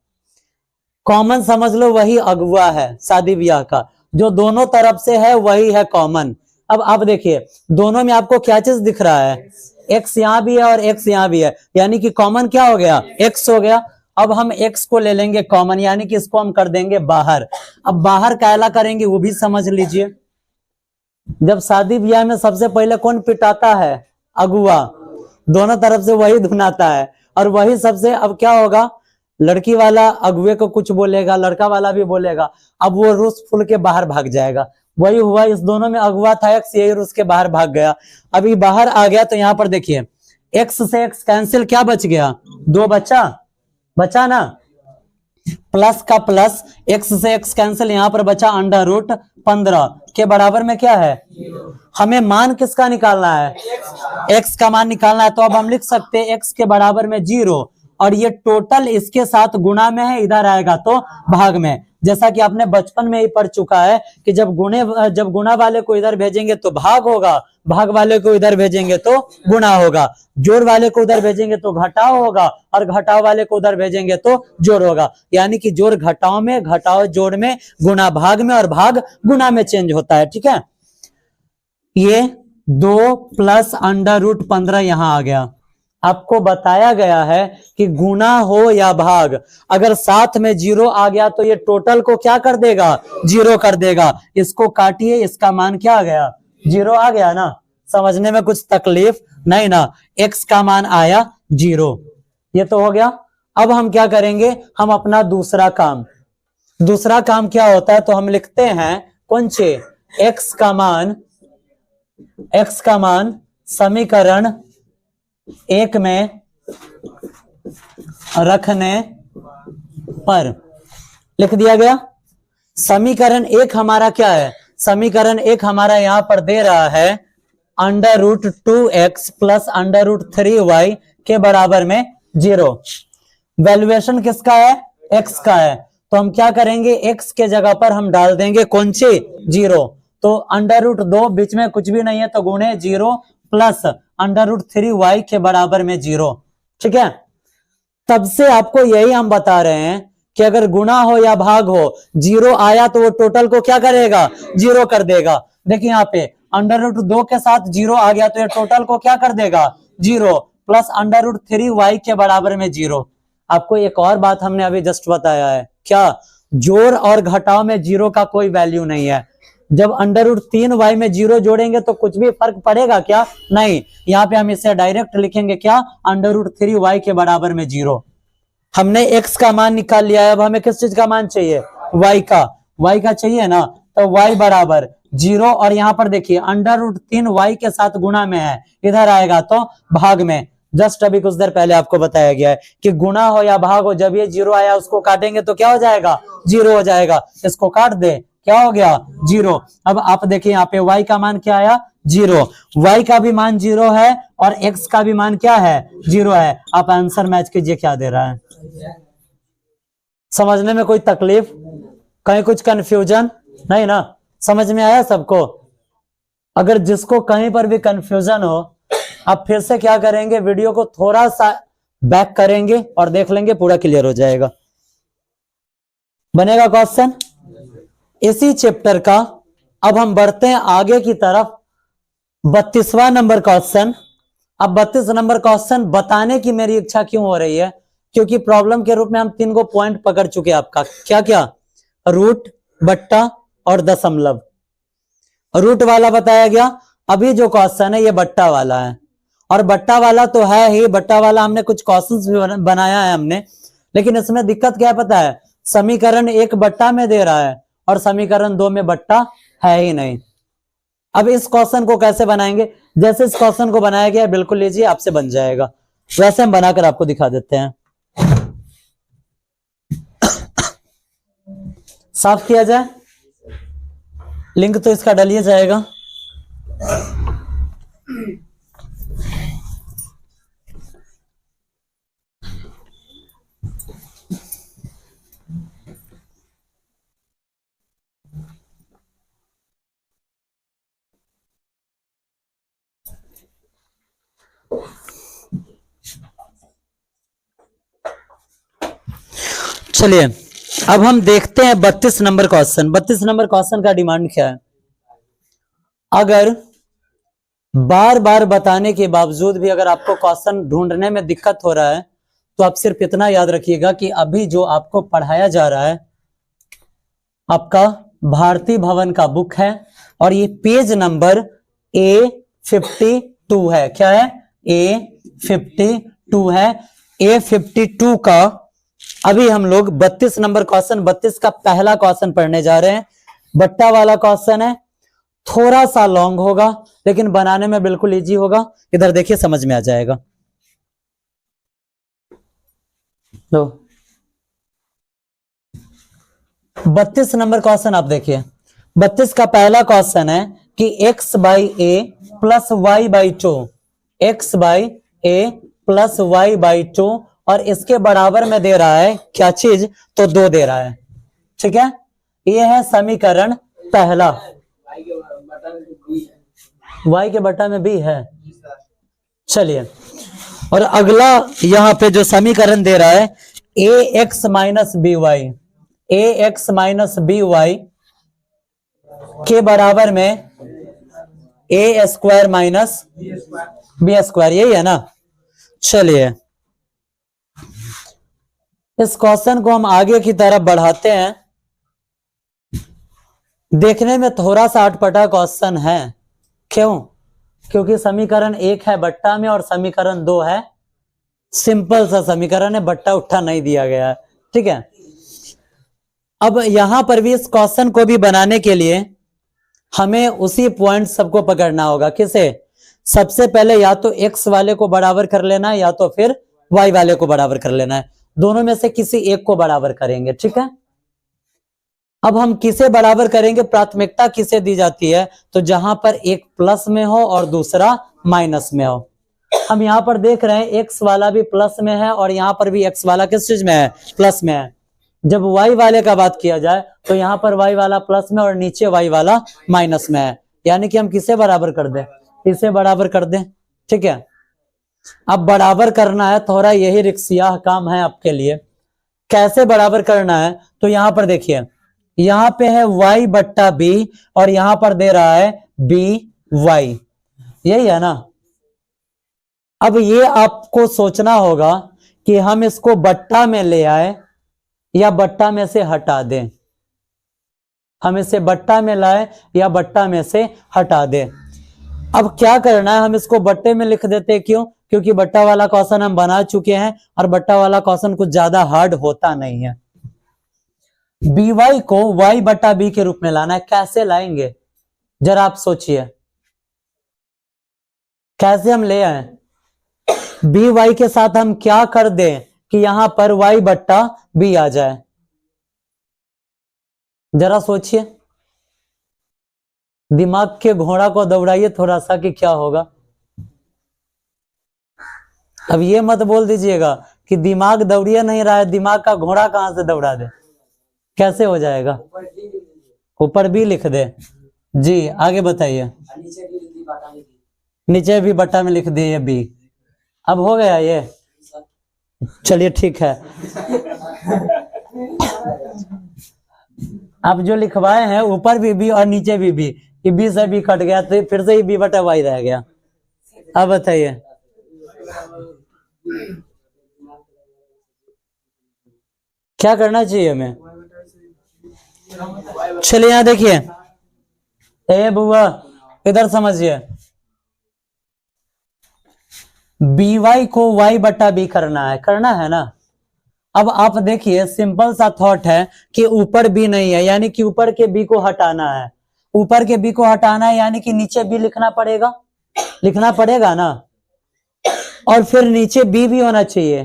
कॉमन समझ लो वही अगुआ है शादी ब्याह का, जो दोनों तरफ से है वही है कॉमन। अब आप देखिए दोनों में आपको क्या चीज दिख रहा है? एक्स यहाँ भी है और एक्स यहाँ भी है, यानी कि कॉमन क्या हो गया? एक्स हो गया। अब हम एक्स को ले लेंगे कॉमन, यानी कि इसको हम कर देंगे बाहर। अब बाहर कायला करेंगे वो भी समझ लीजिए। जब शादी ब्याह में सबसे पहले कौन पिटाता है? अगुआ। दोनों तरफ से वही धुनाता है और वही सबसे, अब क्या होगा? लड़की वाला अगुए को कुछ बोलेगा, लड़का वाला भी बोलेगा, अब वो रुस फुल के बाहर भाग जाएगा। वही हुआ, इस दोनों में अगुआ था एक्स, यही रुस के बाहर भाग गया। अभी बाहर आ गया तो यहाँ पर देखिए एक्स से एक्स कैंसिल, क्या बच गया? 2 बचा ना, प्लस का प्लस, एक्स से एक्स कैंसिल, यहाँ पर बचा √15 के बराबर में क्या है? हमें मान किसका निकालना है? एक्स का मान निकालना है। तो अब हम लिख सकते हैं एक्स के बराबर में 0, और ये टोटल इसके साथ गुणा में है, इधर आएगा तो भाग में। जैसा कि आपने बचपन में ही पढ़ चुका है कि जब गुणा वाले को इधर भेजेंगे तो भाग होगा, भाग वाले को इधर भेजेंगे तो गुणा होगा, जोड़ वाले को उधर भेजेंगे तो घटाव होगा, और घटाव वाले को उधर भेजेंगे तो जोड़ होगा। यानी कि जोड़ घटाव में, घटाव जोड़ में, गुणा भाग में, और भाग गुणा में चेंज होता है। ठीक है, ये 2 प्लस √15 यहां आ गया। आपको बताया गया है कि गुना हो या भाग, अगर साथ में 0 आ गया तो ये टोटल को क्या कर देगा? 0 कर देगा। इसको काटिए, इसका मान क्या आ गया? 0 आ गया ना। समझने में कुछ तकलीफ नहीं ना। x का मान आया 0, ये तो हो गया। अब हम क्या करेंगे? हम अपना दूसरा काम क्या होता है? तो हम लिखते हैं कौन से? x का मान समीकरण 1 में रखने पर लिख दिया गया। समीकरण 1 हमारा क्या है? समीकरण 1 हमारा यहां पर दे रहा है √2x प्लस √3y के बराबर में 0। वैल्यूएशन किसका है? x का है। तो हम क्या करेंगे? x के जगह पर हम डाल देंगे कौन सी? 0। तो √2 बीच में कुछ भी नहीं है तो गुणे 0 प्लस √3y के बराबर में 0। ठीक है, तब से आपको यही हम बता रहे हैं कि अगर गुणा हो या भाग हो, 0 आया तो वो टोटल को क्या करेगा? 0 कर देगा। देखिए यहाँ पे √2 के साथ 0 आ गया तो ये टोटल को क्या कर देगा? 0 प्लस √3y के बराबर में 0। आपको एक और बात हमने अभी जस्ट बताया है, क्या? जोड़ और घटाव में 0 का कोई वैल्यू नहीं है। जब √3y में 0 जोड़ेंगे तो कुछ भी फर्क पड़ेगा क्या? नहीं। यहाँ पे हम इसे डायरेक्ट लिखेंगे क्या? √3y के बराबर में 0। हमने x का मान निकाल लिया है, अब हमें किस चीज का मान चाहिए? y का चाहिए ना। तो y बराबर 0, और यहाँ पर देखिए √3y के साथ गुणा में है, इधर आएगा तो भाग में। जस्ट अभी कुछ देर पहले आपको बताया गया है कि गुणा हो या भाग हो, जब ये 0 आया उसको काटेंगे तो क्या हो जाएगा? 0 हो जाएगा। इसको काट दे, क्या हो गया? 0। अब आप देखिए यहाँ पे y का मान क्या आया? 0। y का भी मान 0 है और x का भी मान क्या है? 0 है। आप आंसर मैच कीजिए, क्या दे रहा है? समझने में कोई तकलीफ, कहीं कुछ कंफ्यूजन नहीं ना? समझ में आया सबको? अगर जिसको कहीं पर भी कंफ्यूजन हो, आप फिर से क्या करेंगे? वीडियो को थोड़ा सा बैक करेंगे और देख लेंगे, पूरा क्लियर हो जाएगा। बनेगा क्वेश्चन इसी चैप्टर का। अब हम बढ़ते हैं आगे की तरफ। 32वां नंबर क्वेश्चन। अब 32 नंबर क्वेश्चन बताने की मेरी इच्छा क्यों हो रही है? क्योंकि प्रॉब्लम के रूप में हम 3 पॉइंट पकड़ चुके हैं आपका। क्या क्या? रूट, बट्टा और दशमलव। रूट वाला बताया गया। अभी जो क्वेश्चन है ये बट्टा वाला है, और बट्टा वाला तो है ही। बट्टा वाला हमने कुछ क्वेश्चंस भी बनाया है हमने, लेकिन इसमें दिक्कत क्या पता है? समीकरण 1 बट्टा में दे रहा है और समीकरण 2 में बट्टा है ही नहीं। अब इस क्वेश्चन को कैसे बनाएंगे? जैसे इस क्वेश्चन को बनाया गया बिल्कुल लीजिए, आपसे बन जाएगा। वैसे हम बनाकर आपको दिखा देते हैं। साफ किया जाए, लिंक तो इसका डलिए जाएगा। चलिए अब हम देखते हैं 32 नंबर क्वेश्चन। 32 नंबर क्वेश्चन का डिमांड क्या है? अगर बार बार बताने के बावजूद भी अगर आपको क्वेश्चन ढूंढने में दिक्कत हो रहा है तो आप सिर्फ इतना याद रखिएगा कि अभी जो आपको पढ़ाया जा रहा है आपका भारती भवन का बुक है और ये पेज नंबर A52 है। क्या है? A52 है। A52 का अभी हम लोग 32 नंबर क्वेश्चन 32 का पहला क्वेश्चन पढ़ने जा रहे हैं। बट्टा वाला क्वेश्चन है, थोड़ा सा लॉन्ग होगा लेकिन बनाने में बिल्कुल इजी होगा। इधर देखिए समझ में आ जाएगा। तो 32 नंबर क्वेश्चन आप देखिए। 32 का पहला क्वेश्चन है कि x by a plus y by two, x by a plus y by two और इसके बराबर में दे रहा है क्या चीज? तो 2 दे रहा है। ठीक है, ये है समीकरण पहला। y के बटा में b है। चलिए, और अगला यहां पे जो समीकरण दे रहा है ax minus b y, ax minus b y के बराबर में a square minus B square, यही है ना। चलिए इस क्वेश्चन को हम आगे की तरफ बढ़ाते हैं। देखने में थोड़ा सा अटपटा क्वेश्चन है। क्यों? क्योंकि समीकरण 1 है बट्टा में और समीकरण 2 है सिंपल सा समीकरण है, बट्टा उठा नहीं दिया गया है। ठीक है, अब यहां पर भी इस क्वेश्चन को भी बनाने के लिए हमें उसी पॉइंट सबको पकड़ना होगा। किसे? सबसे पहले या तो x वाले को बराबर कर लेना है या तो फिर y वाले को बराबर कर लेना है। दोनों में से किसी एक को बराबर करेंगे। ठीक है, अब हम किसे बराबर करेंगे? प्राथमिकता किसे दी जाती है? तो जहां पर एक प्लस में हो और दूसरा माइनस में हो। हम यहां पर देख रहे हैं x वाला भी प्लस में है और यहां पर भी x वाला किस चीज में है? प्लस में है। जब y वाले का बात किया जाए तो यहां पर y वाला प्लस में और नीचे y वाला माइनस में है, यानी कि हम किसे बराबर कर दें? इसे बराबर कर दें। ठीक है, अब बराबर करना है, थोड़ा यही रिक्सिया काम है आपके लिए। कैसे बराबर करना है? तो यहां पर देखिए, यहां पे है y बट्टा b और यहां पर दे रहा है by, यही है ना। अब ये आपको सोचना होगा कि हम इसको बट्टा में ले आए या बट्टा में से हटा दें। हम इसे बट्टा में लाए या बट्टा में से हटा दें। अब क्या करना है? हम इसको बट्टे में लिख देते। क्यों? क्योंकि बट्टा वाला क्वेश्चन हम बना चुके हैं और बट्टा वाला क्वेश्चन कुछ ज्यादा हार्ड होता नहीं है। by को y बट्टा b के रूप में लाना है। कैसे लाएंगे जरा आप सोचिए, कैसे हम ले आए? by के साथ हम क्या कर दें कि यहां पर y बट्टा b आ जाए? जरा सोचिए, दिमाग के घोड़ा को दौड़ाइए थोड़ा सा कि क्या होगा। अब ये मत बोल दीजिएगा कि दिमाग दौड़िए नहीं रहा है, दिमाग का घोड़ा कहां से दौड़ा दे। कैसे हो जाएगा? ऊपर भी लिख दे। जी आगे बताइए। नीचे भी बट्टा में लिख दिए बी। अब हो गया ये? चलिए ठीक है, अब जो लिखवाए हैं ऊपर भी बी और नीचे भी बी, ये बी से बी कट गया तो फिर से ही बी बटा वाई रह गया। अब बताइए, क्या करना चाहिए हमें? चलिए यहां देखिए, ए बुआ इधर समझिए, by को y बट्टा b करना है ना। अब आप देखिए सिंपल सा थॉट है कि ऊपर b नहीं है, यानी कि ऊपर के b को हटाना है। ऊपर के b को हटाना है यानी कि नीचे b लिखना पड़ेगा ना। और फिर नीचे b भी होना चाहिए।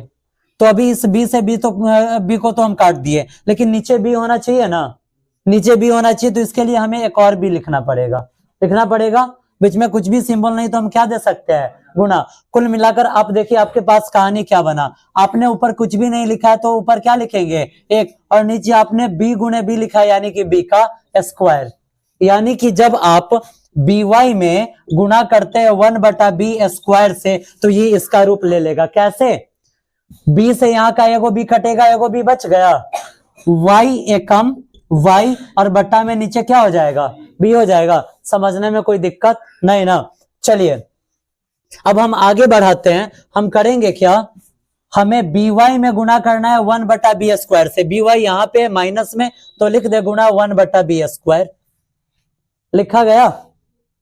तो अभी इस b से b को तो हम काट दिए, लेकिन नीचे b होना चाहिए ना। नीचे b होना चाहिए तो इसके लिए हमें एक और b लिखना पड़ेगा। बीच में कुछ भी सिंबल नहीं तो हम क्या दे सकते हैं? गुना। कुल मिलाकर आप देखिए आपके पास कहानी क्या बना। आपने ऊपर कुछ भी नहीं लिखा है तो ऊपर क्या लिखेंगे? एक, और नीचे आपने b गुणे b लिखा है यानी कि b का स्क्वायर। यानी कि जब आप by में गुणा करते हैं 1/b² से, तो ये इसका रूप ले लेगा। कैसे? b से यहाँ का एगो b कटेगा, एगो b बच गया, y एकम y और बट्टा में नीचे क्या हो जाएगा? b हो जाएगा। समझने में कोई दिक्कत नहीं ना? चलिए अब हम आगे बढ़ाते हैं। हम करेंगे क्या, हमें by में गुणा करना है 1/b² से। by यहाँ पे माइनस में, तो लिख दे गुणा 1/b²। लिखा गया।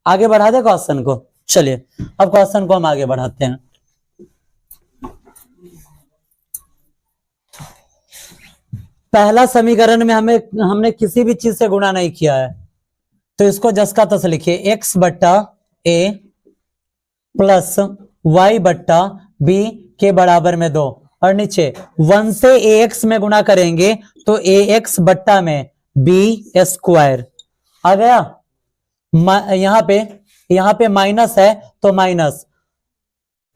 आगे बढ़ा दे क्वेश्चन को। चलिए अब क्वेश्चन को हम आगे बढ़ाते हैं। पहला समीकरण में हमने किसी भी चीज से गुणा नहीं किया है, तो इसको जस का तस लिखिए, x/a प्लस y/b के बराबर में 2, और नीचे 1 से ax में गुणा करेंगे तो ax बट्टा में b²। आ गया। यहाँ पे माइनस है तो माइनस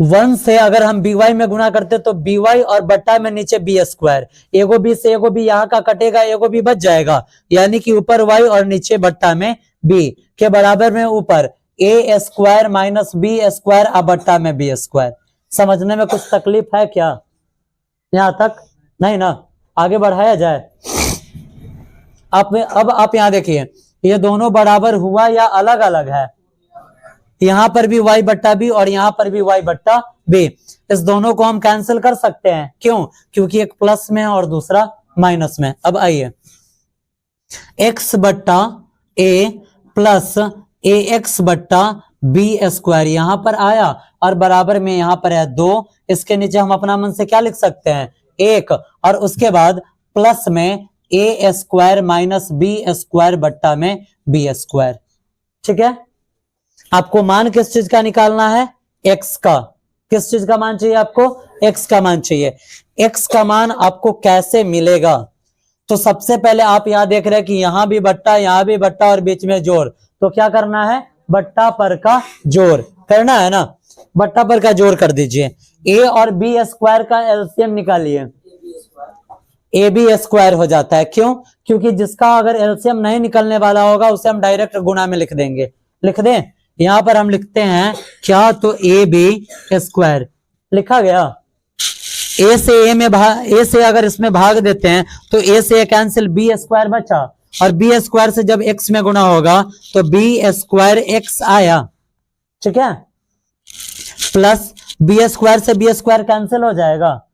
1 से अगर हम by में गुणा करते तो by और बट्टा में नीचे b²। एगो b से एगो b यहाँ का कटेगा, एगो b बच जाएगा, यानी कि ऊपर y और नीचे बट्टा में b के बराबर में ऊपर a² माइनस b² और बट्टा में b²। समझने में कुछ तकलीफ है क्या? यहां तक नहीं ना? आगे बढ़ाया जाए। अब आप यहां देखिए, ये दोनों बराबर हुआ या अलग अलग है? यहां पर भी y/b और यहां पर भी y/b। इस दोनों को हम कैंसिल कर सकते हैं। क्यों? क्योंकि एक प्लस में है और दूसरा माइनस में। अब आइए, x/a प्लस ax/b² यहां पर आया और बराबर में यहां पर है 2। इसके नीचे हम अपना मन से क्या लिख सकते हैं? 1, और उसके बाद प्लस में a² माइनस b² बट्टा में b²। ठीक है। आपको मान किस चीज का निकालना है? x का। किस चीज का मान चाहिए आपको? x का मान चाहिए। x का मान आपको कैसे मिलेगा? तो सबसे पहले आप यहां देख रहे हैं कि यहां भी बट्टा, यहां भी बट्टा और बीच में जोड़, तो क्या करना है? बट्टा पर का जोड़ करना है ना? बट्टा पर का जोड़ कर दीजिए। a और b² का एलसीएम निकालिए, ab² हो जाता है। क्यों? क्योंकि जिसका अगर एलसीएम नहीं निकलने वाला होगा उसे हम डायरेक्ट गुणा में लिख देंगे। लिख दें? यहां पर हम लिखते हैं क्या, तो ab² लिखा गया। a से अगर इसमें भाग देते हैं तो a से कैंसिल, b² बचा, और b² से जब x में गुणा होगा तो b² x आया। ठीक है। प्लस b² से b² कैंसिल हो जाएगा,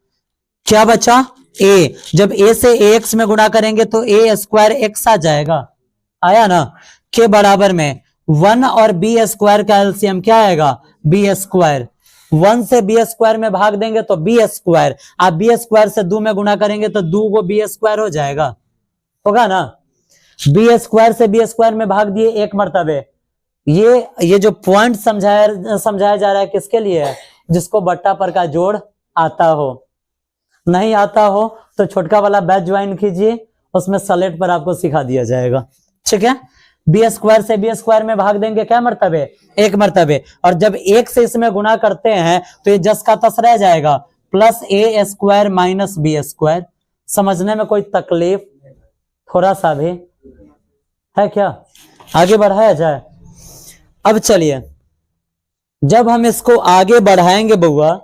क्या बचा? a। जब a से ax में गुणा करेंगे तो a² x आ जाएगा। आया ना? के बराबर में 1 और b² का एलसीएम क्या आएगा? b²। 1 से b² में भाग देंगे तो b²। आप b² से 2 में गुणा करेंगे तो 2 को b² हो जाएगा। होगा ना? b² से b² में भाग दिए एक मर्तबे। ये जो पॉइंट समझाया जा रहा है किसके लिए है? जिसको बट्टा पर का जोड़ आता हो। नहीं आता हो तो छोटका वाला बैच ज्वाइन कीजिए, उसमें सलेट पर आपको सिखा दिया जाएगा। ठीक है। b² से b² में भाग देंगे क्या मर्तबे? एक मर्तबे, और जब एक से इसमें गुणा करते हैं तो ये जस का तस रह जाएगा, प्लस a² माइनस b²। समझने में कोई तकलीफ थोड़ा सा भी है क्या? आगे बढ़ाया जाए। अब चलिए, जब हम इसको आगे बढ़ाएंगे बउआ,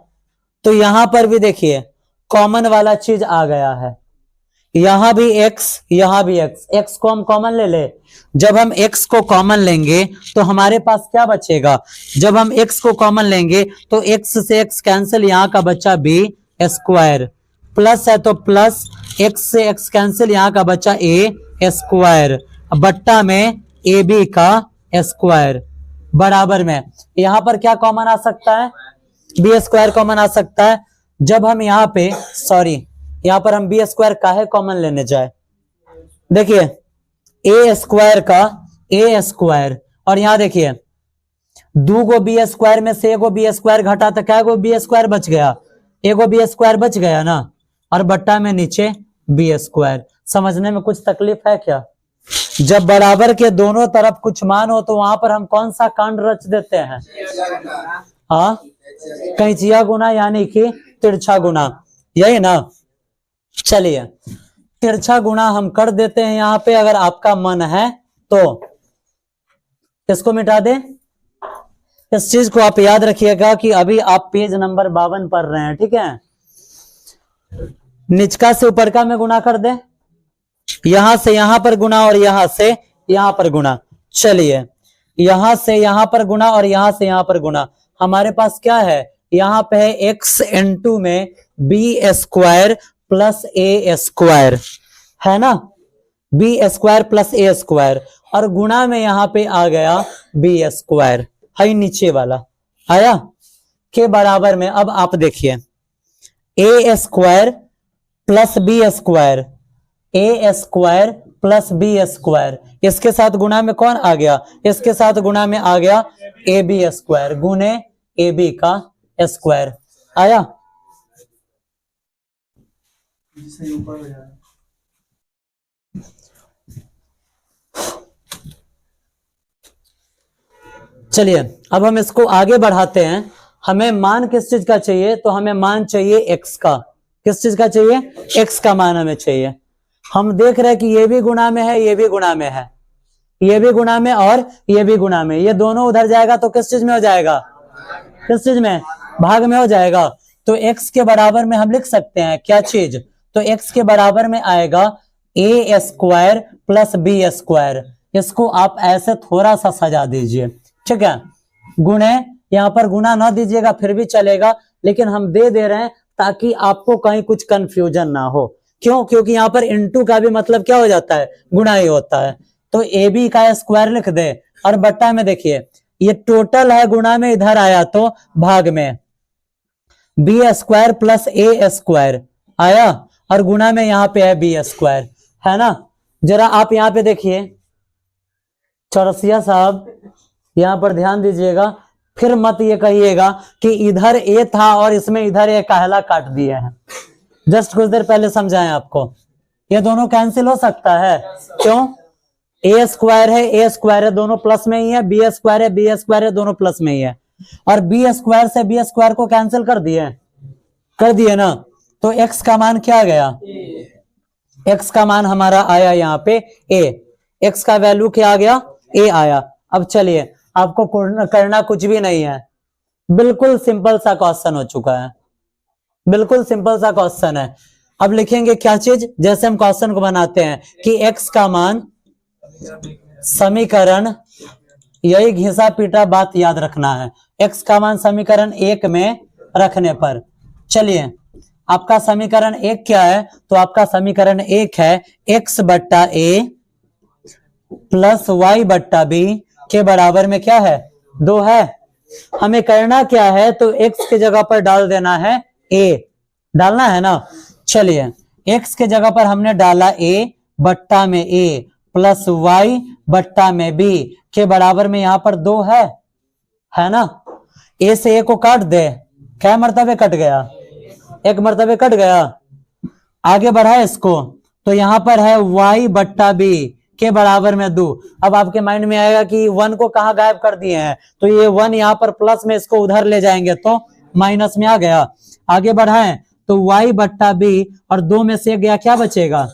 तो यहां पर भी देखिए कॉमन वाला चीज आ गया है। यहां भी x, यहां भी x को हम कॉमन ले ले। जब हम x को कॉमन लेंगे तो हमारे पास क्या बचेगा? जब हम x को कॉमन लेंगे तो x से x कैंसिल, यहां का बच्चा b²। प्लस है तो प्लस, x से x कैंसिल, यहां का बच्चा a², बट्टा में ab का² बराबर में यहां पर क्या कॉमन आ सकता है? b² कॉमन आ सकता है। जब हम यहाँ पे यहाँ पर हम b² काहे कॉमन लेने जाए? देखिए a² का a², और यहाँ देखिए 2 गो b² में से एगो b² घटा तो क्या गो b² बच गया? एगो b² बच गया ना, और बट्टा में नीचे b²। समझने में कुछ तकलीफ है क्या? जब बराबर के दोनों तरफ कुछ मान हो तो वहां पर हम कौन सा कांड रच देते हैं? हाँ, कैंचिया गुना, यानी कि तिरछा गुना, यही ना? चलिए तिरछा गुना हम कर देते हैं यहाँ पे, अगर आपका मन है तो। इसको मिटा दे। इस चीज को आप याद रखिएगा कि अभी आप पेज नंबर 52 पढ़ रहे हैं, ठीक है। निचका से ऊपर का में गुना कर दे, यहां से यहां पर गुना और यहां से यहां पर गुना। चलिए यहां से यहां पर गुना और यहां से यहां पर गुना। हमारे पास क्या है, यहां पे है एक्स इंटू में बी स्क्वायर प्लस ए स्क्वायर, है ना, बी स्क्वायर प्लस ए स्क्वायर, और गुणा में यहां पे आ गया बी स्क्वायर, है नीचे वाला आया, के बराबर में। अब आप देखिए ए स्क्वायर प्लस बी स्क्वायर, ए स्क्वायर प्लस बी स्क्वायर, इसके साथ गुणा में कौन आ गया, इसके साथ गुणा में आ गया ए बी स्क्वायर गुने ए बी का स्क्वायर आया। चलिए अब हम इसको आगे बढ़ाते हैं। हमें मान किस चीज का चाहिए, तो हमें मान चाहिए एक्स का। किस चीज का चाहिए, एक्स का मान हमें चाहिए। हम देख रहे हैं कि ये भी गुणा में है, ये भी गुणा में है, ये भी गुणा में और ये भी गुणा में, ये दोनों उधर जाएगा तो किस चीज में हो जाएगा, किस चीज में, भाग में हो जाएगा। तो x के बराबर में हम लिख सकते हैं क्या चीज, तो x के बराबर में आएगा ए स्क्वायर प्लस बी स्क्वायर। इसको आप ऐसे थोड़ा सा सजा दीजिए, ठीक है। गुणे यहाँ पर गुना ना दीजिएगा फिर भी चलेगा, लेकिन हम दे रहे हैं ताकि आपको कहीं कुछ कंफ्यूजन ना हो। क्यों, क्योंकि यहाँ पर इनटू का भी मतलब क्या हो जाता है, गुणा ही होता है। तो ए बी का स्क्वायर लिख दे, और बट्टा में देखिए ये टोटल है, गुणा में इधर आया तो भाग में बी स्क्वायर प्लस ए स्क्वायर आया, और गुणा में यहाँ पे है बी स्क्वायर, है ना। जरा आप यहाँ पे देखिए चौरसिया साहब, यहाँ पर ध्यान दीजिएगा, फिर मत ये कहिएगा कि इधर ए था और इसमें इधर ए काहला काट दिए हैं। जस्ट कुछ देर पहले समझाएं आपको, ये दोनों कैंसिल हो सकता है। क्यों, ए स्क्वायर है ए स्क्वायर है दोनों प्लस में ही है, बी स्क्वायर है बी स्क्वायर है दोनों प्लस में ही है, और बी स्क्वायर से बी स्क्वायर को कैंसिल कर दिए ना। तो एक्स का मान क्या गया, एक्स का मान हमारा आया यहाँ पे ए, एक्स का वैल्यू क्या आ गया, ए आया। अब चलिए आपको करना कुछ भी नहीं है, बिल्कुल सिंपल सा क्वेश्चन हो चुका है, बिल्कुल सिंपल सा क्वेश्चन है। अब लिखेंगे क्या चीज, जैसे हम क्वेश्चन को बनाते हैं कि x का मान, समीकरण, यही घिसा पीटा बात याद रखना है, x का मान समीकरण 1 में रखने पर। चलिए आपका समीकरण 1 क्या है, तो आपका समीकरण 1 है x बट्टा ए प्लस वाई बट्टा बी के बराबर में क्या है, 2 है। हमें करना क्या है, तो x के जगह पर डाल देना है a, डालना है ना। चलिए x के जगह पर हमने डाला a बट्टा में a प्लस y बट्टा में b के बराबर में यहाँ पर 2 है ना। a से a को काट दे, क्या मर्तबे कट गया, 1 मर्तबे कट गया। आगे बढ़ाए इसको, तो यहाँ पर है y बट्टा b के बराबर में 2। अब आपके माइंड में आएगा कि 1 को कहाँ गायब कर दिए हैं, तो ये 1 यहाँ पर प्लस में, इसको उधर ले जाएंगे तो माइनस में आ गया। आगे बढ़ाएं तो y बट्टा b और 2 में से गया, क्या बचेगा,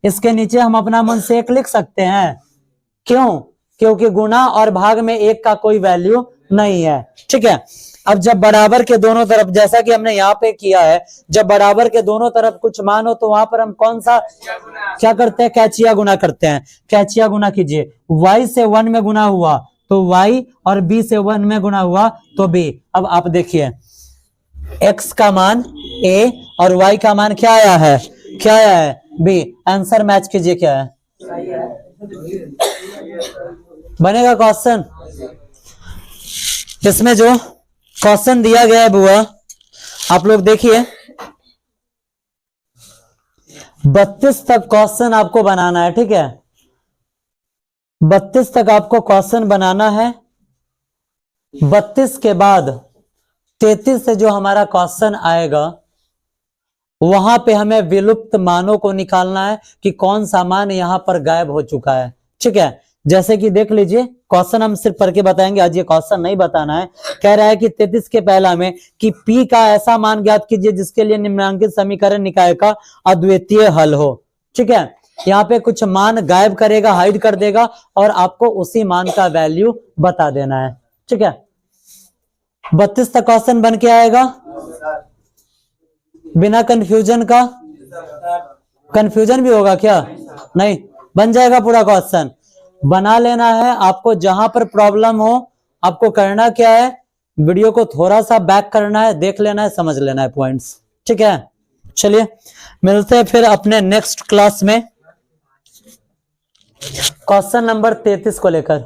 इसके नीचे हम अपना मन से 1 लिख सकते हैं। क्यों, क्योंकि गुणा और भाग में 1 का कोई वैल्यू नहीं है, ठीक है। अब जब बराबर के दोनों तरफ, जैसा कि हमने यहाँ पे किया है, जब बराबर के दोनों तरफ कुछ मान हो तो वहां पर हम कौन सा क्या करते हैं, कैचिया गुना करते हैं। कैचिया गुना कीजिए, y से 1 में गुना हुआ तो y, और b से 1 में गुना हुआ तो b। अब आप देखिए x का मान a और y का मान क्या आया है, क्या आया है, b। आंसर मैच कीजिए, क्या है, बनेगा क्वेश्चन। इसमें जो क्वेश्चन दिया गया है बुआ, आप लोग देखिए 32 तक क्वेश्चन आपको बनाना है, ठीक है। 32 तक आपको क्वेश्चन बनाना है। 32 के बाद 33 से जो हमारा क्वेश्चन आएगा, वहां पे हमें विलुप्त मानों को निकालना है कि कौन सा मान यहां पर गायब हो चुका है, ठीक है। जैसे कि देख लीजिए, क्वेश्चन हम सिर्फ पढ़ के बताएंगे, आज ये क्वेश्चन नहीं बताना है। कह रहा है कि 33 के पहला में कि P का ऐसा मान ज्ञात कीजिए जिसके लिए निम्नांकित समीकरण निकाय का अद्वितीय हल हो, ठीक है। यहाँ पे कुछ मान गायब करेगा, हाइड कर देगा, और आपको उसी मान का वैल्यू बता देना है। ठीक है, 32 तक क्वेश्चन बन के आएगा बिना कंफ्यूजन का। कंफ्यूजन भी होगा क्या? नहीं, बन जाएगा पूरा क्वेश्चन। बना लेना है आपको। जहां पर प्रॉब्लम हो आपको करना क्या है, वीडियो को थोड़ा सा बैक करना है, देख लेना है, समझ लेना है पॉइंट्स। ठीक है, चलिए मिलते हैं फिर अपने नेक्स्ट क्लास में क्वेश्चन नंबर 33 को लेकर।